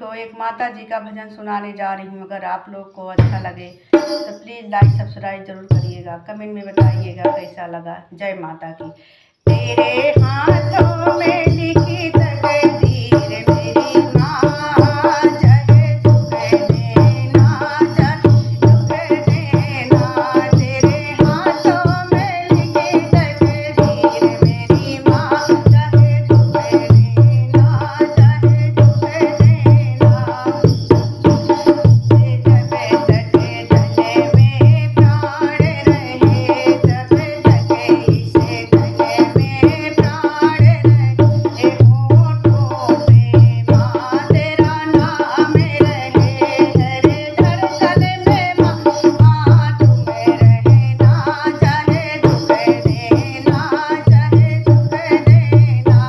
को एक माता जी का भजन सुनाने जा रही हूँ। अगर आप लोग को अच्छा लगे तो प्लीज़ लाइक सब्सक्राइब जरूर करिएगा, कमेंट में बताइएगा कैसा लगा। जय माता की। तेरे हाथों में लिखी तकदीर मेरी माँ, चाहे दुख देना चाहे दुख देना। तेरे हाथों में लिखी तकदीर मेरी माँ, चाहे दुख देना चाहे दुख देना। जब तक गले में प्राण रहे, तब तक इस गले में प्राण रहे। होठों पे माँ तेरा नाम रहे, हर धड़कन में माँ तुम रहना, चाहे दुख देना चाहे दुख देना।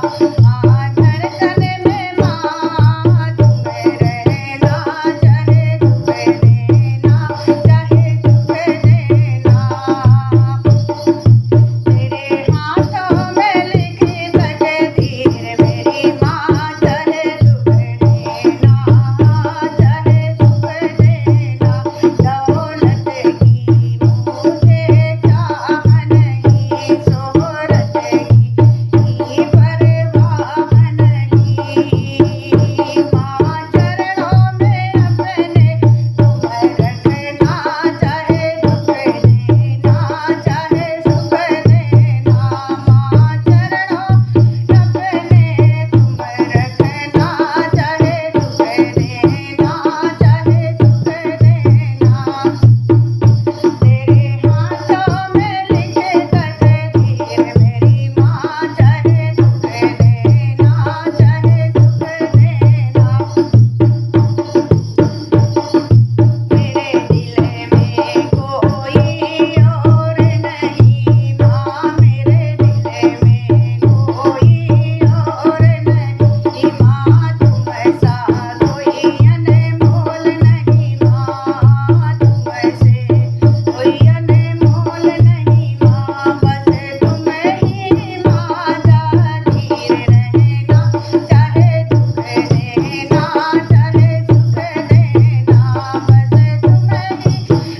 धड़कन में माँ तुम रहना, चाहे दुख देना चाहे दुख देना। तेरे हाथों में लिखी तकदीर मेरी माँ, चाहे दुख देना चाहे दुख देना। दौलत की मुझे चाह नहीं, शोहरत की परवाह नहीं। माँ चरणों में अपने तुम रखना, चाहे दुख देना चाहे सुख देना। माँ चरणों अपने तुम रखना, चाहे दुख देना चाहे सुख देना। तेरे हाथों में लिखे तकदीर मेरी माँ, चाहे दुख देना चाहे सुख देना। मेरे दिल में कोई और नहीं माँ, मेरे दिल में कोई और नहीं माँ। तुम सा कोई अनमोल नहीं माँ, तुमसे कोई अनमोल नहीं माँ। बस तुम ही माँ जागीर रहना, चाहे दुख देना चाहे सुख देना। बस तुम ही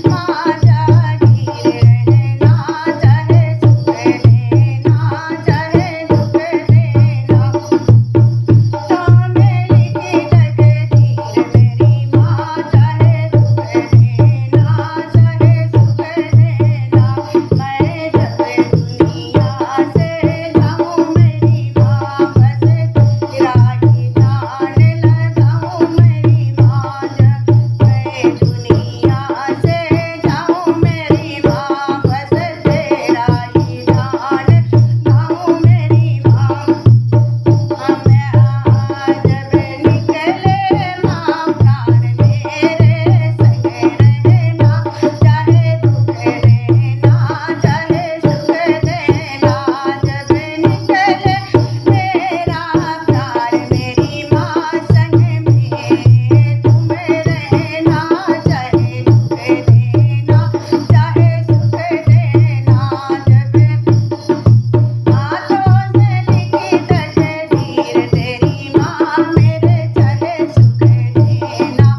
माँ जागीर रहना, चाहे सुख देना चाहे दुख देना। तो मेरी की तकदीर मेरी माँ, चाहे दुख देना चाहे सुख देना। मैं जब दुनिया से जाऊँ मेरी माँ, बस तेरा ही ध्यान लगाऊँ मेरी माँ। जब मैं दुनिया से जाऊँ मेरी माँ, बस तेरा ही ध्यान लगाऊँ मेरी माँ। मैं जब निकले माँ प्राण मेरे संग रहना, चाहे दुख देना चाहे सुख देना। जब निकले मेरा प्राण मेरी माँ संग में तुम रहना, चाहे दुख देना चाहे सुख देना। जब हाथों से लिखी तकदीर तेरी माँ, मेरे चाहे सुख देना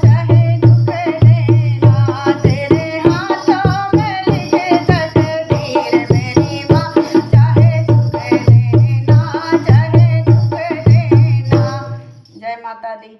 चाहे दुख देना। तेरे हाथों में लिखी तकदीर मेरी माँ, चाहे सुख देना चाहे दुख देना। जय माता दी।